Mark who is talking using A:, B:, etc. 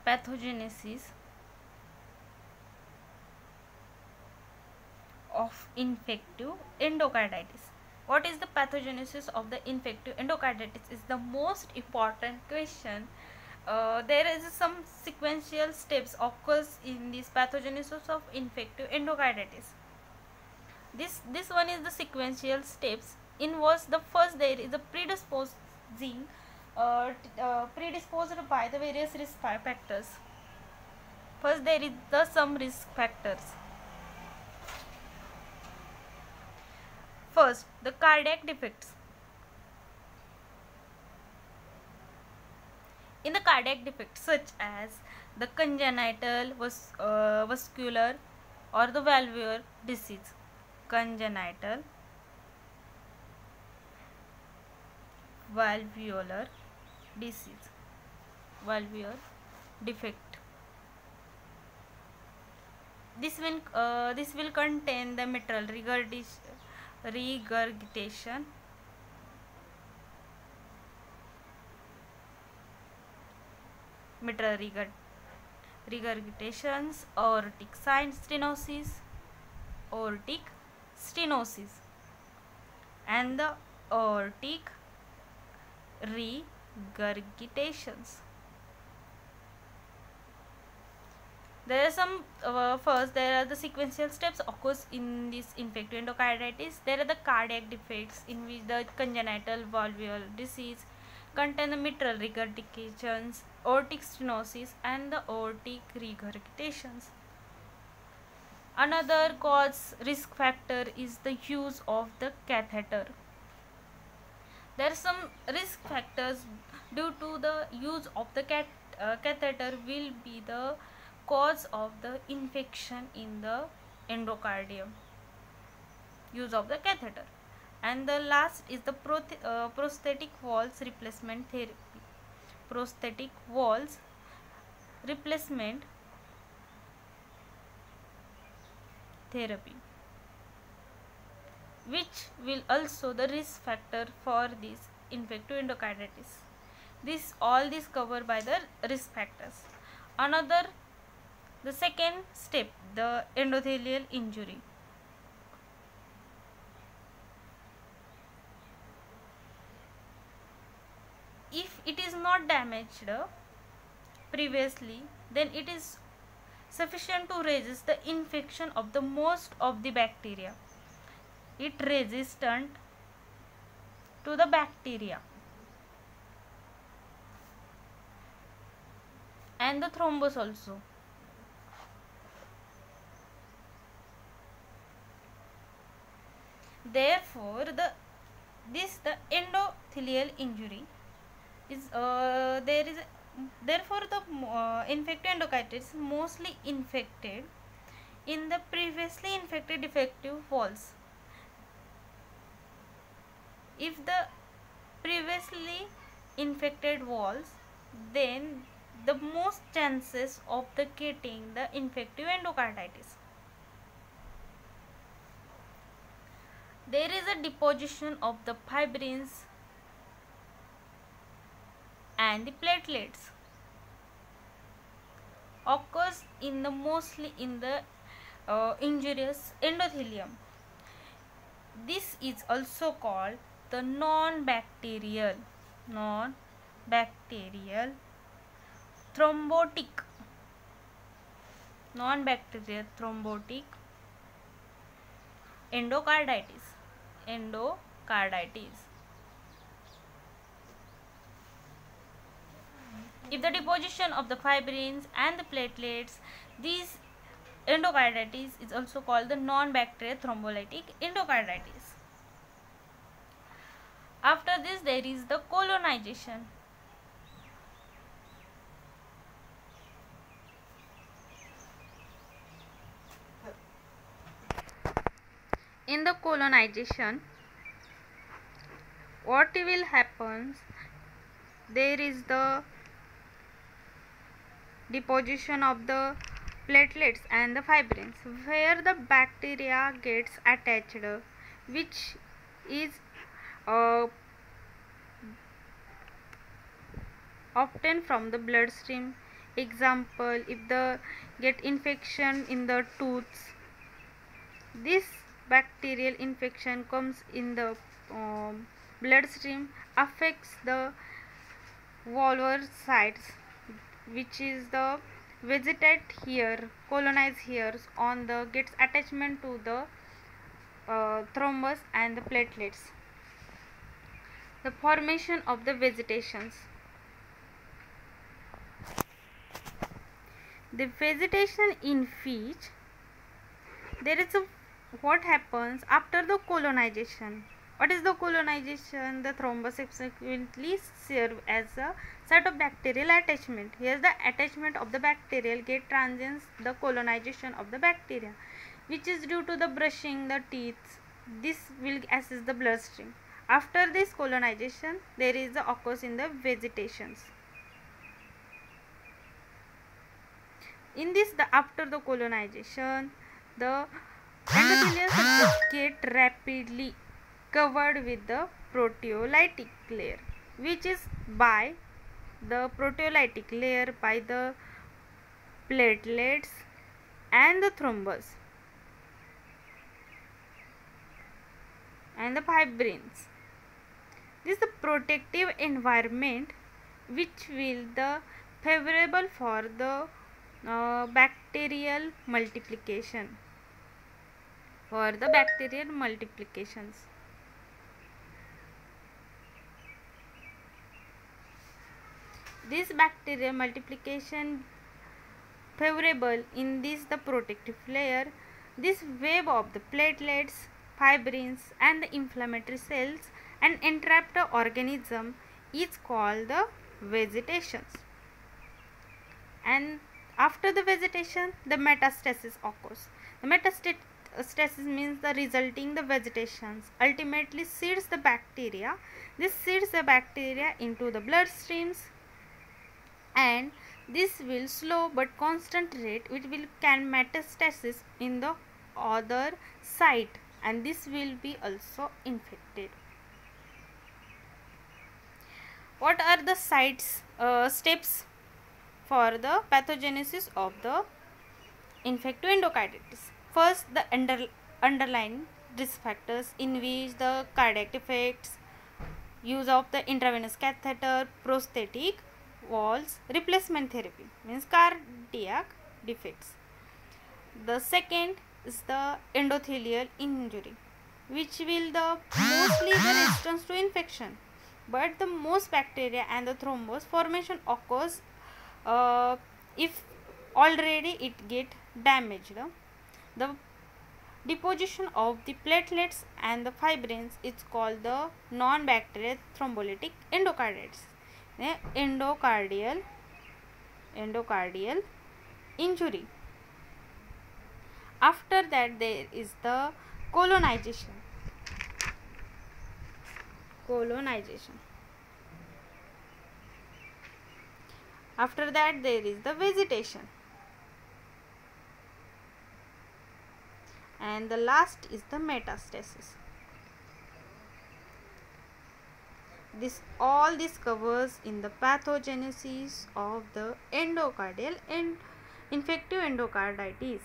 A: pathogenesis of infective endocarditis. What is the pathogenesis of the infective endocarditis is the most important question. There is some sequential steps occurs in this pathogenesis of infective endocarditis. This one is the sequential steps. Involves the first there is a predisposing predisposed by the various risk factors. First there is the some risk factors. First, the cardiac defects. In the cardiac defects such as the congenital vascular or the valvular disease, congenital valvular disease, valvular defect. This will contain the mitral regurgitation, mitral regurgitations, aortic stenosis, and the aortic regurgitations. There are some first there are the sequential steps occurs in this infective endocarditis. There are the cardiac defects in which the congenital valvular disease contain the mitral regurgitations, aortic stenosis, and the aortic regurgitations. Another cause risk factor is the use of the catheter. There are some risk factors due to the use of the catheter will be the cause of the infection in the endocardium, use of the catheter. And the last is the prosthetic valves replacement therapy. Prosthetic valves replacement therapy, which will also the risk factor for this infective endocarditis. All these covered by the risk factors. The second step, the endothelial injury. If it is not damaged previously, then it is sufficient to resist the infection of the most of the bacteria. It resistant to the bacteria and the thrombus also. Therefore, the endothelial injury is therefore the infected endocarditis mostly infected in the previously infected defective walls. If the previously infected walls, then the most chances of the getting the infective endocarditis. There is a deposition of the fibrins and the platelets occurs in the mostly in the injurious endothelium. This is also called the non-bacterial thrombotic endocarditis. If the deposition of the fibrins and the platelets, these endocarditis is also called the non-bacterial thrombolytic endocarditis. After this, there is the colonization. In the colonization, what will happen? There is the deposition of the platelets and the fibrins, where the bacteria gets attached, which is obtained from the bloodstream Example, if the get infection in the tooth, this bacterial infection comes in the bloodstream, affects the valvular sites, which is the vegetate here, colonize here on the gets attachment to the thrombus and the platelets. The formation of the vegetations. The vegetation in fish, there is a what happens after the colonization. What is the colonization? The thrombus subsequently serve as a site of bacterial attachment. Here the attachment of the bacterial get transients the colonization of the bacteria, which is due to the brushing the teeth. This will assist the bloodstream. After this colonization, there is the occurs in the vegetations. In this, after the colonization, the endothelial cells get rapidly covered with the proteolytic layer, which is by the proteolytic layer by the platelets and the thrombus and the fibrins. This is the protective environment which will the favorable for the bacterial multiplication, for the bacterial multiplications. This bacterial multiplication favorable in this the protective layer. This web of the platelets, fibrins and the inflammatory cells and entrap the organism is called the vegetations. And after the vegetation, the metastasis occurs. The metastasis means the resulting the vegetations ultimately seeds the bacteria. This seeds the bacteria into the bloodstreams, and this will slow but constant rate which will can metastasis in the other site, and this will be also infected. What are the steps for the pathogenesis of the infective endocarditis? First, the underlying risk factors in which the cardiac defects, use of the intravenous catheter, prosthetic valves, replacement therapy means cardiac defects. The second is the endothelial injury, which will the mostly the resistance to infection, but the most bacteria and the thrombus formation occurs if already it get damaged. The deposition of the platelets and the fibrins is called the non-bacterial thrombolytic endocarditis. Endocardial injury. After that, there is the colonization. After that, there is the vegetation, and the last is the metastasis. All this covers in the pathogenesis of the endocardial and infective endocarditis.